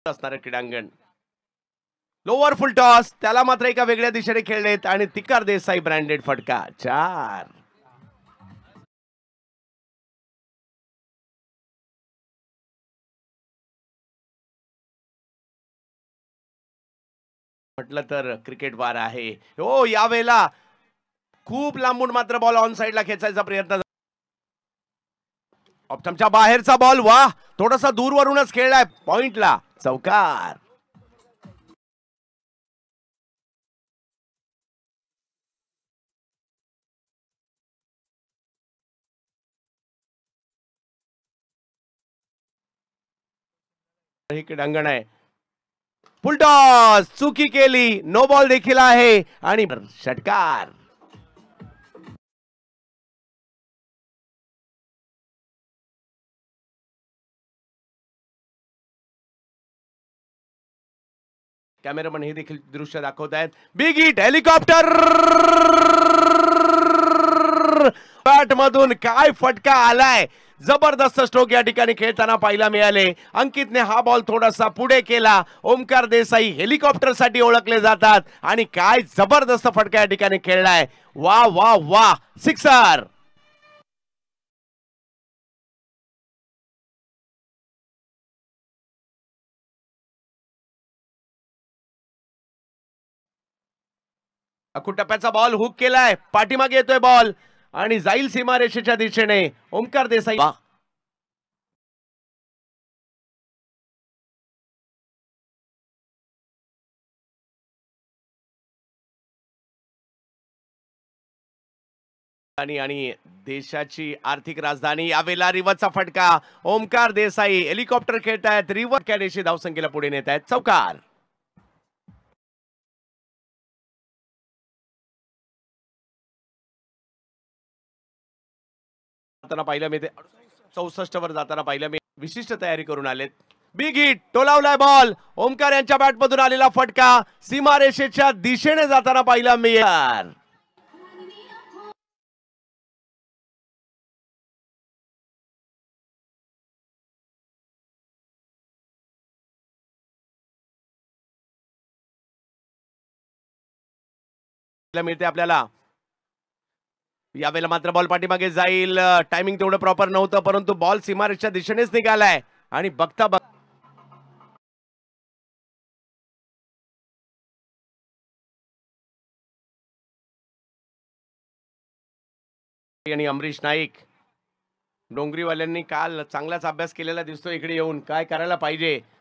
असणारे क्रीडांगण. लोअर फुल टॉस त्याला मात्र एका वेगळ्या दिशेने खेळलेत आणि तिकार देसाई ब्रँडेड फटका 4. म्हटलं तर क्रिकेट वार आहे हो. यावेळेला खूप लांबून मात्र बॉल ऑन साइडला खेचायचा प्रयत्न. ऑप्टमच्या बाहेरचा बॉल वा थोडासा दूरवरूनच खेळलाय पॉइंटला. चौकार. हे क्रीडांगण आहे. फुल टॉस चुकी केली. नो बॉल देखील आहे आणि षटकार. कॅमेरामन हे देखील दृश्य दाखवत आहेत. बिग हिट हेलिकॉप्टर बॅट मधून काय फटका आलाय. जबरदस्त स्ट्रोक या ठिकाणी खेळताना पाहायला मिळाले. अंकितने हा बॉल थोडासा पुढे केला. ओमकार देसाई हेलिकॉप्टर साठी ओळखले जातात आणि काय जबरदस्त फटका या ठिकाणी खेळलाय. वा वा वा सिक्सर. टप्प्याचा बॉल हुक केलाय. पाठीमागे येतोय बॉल आणि जाईल सीमारेषेच्या दिशेने. ओमकार देसाई आणि देशाची आर्थिक राजधानी. यावेळेला रिव्हरचा फटका. ओमकार देसाई हेलिकॉप्टर खेळतायत. रिव्हर कॅडेशी धावसंख्येला पुढे नेत आहेत. चौकार. पाहिलं मी ते 64 वर जाताना पाहिलं मी. विशिष्ट तयारी करून आलेत. बिग हिट टोलावलाय बॉल. ओमकार यांच्या बॅटमधून आलेला फटका सीमारेषेच्या दिशेने जाताना पाहिला मी. मिळते आपल्याला. यावेळेला मात्र बॉल पाठीमागे जाईल. टायमिंग तेवढं प्रॉपर नव्हतं परंतु बॉल सीमारेषेच्या दिशेनेच निघालाय आणि बघता आणि अमरीश नाईक डोंगरीवाल्यांनी काल चांगलाच अभ्यास केलेला दिसतो. इकडे येऊन काय करायला पाहिजे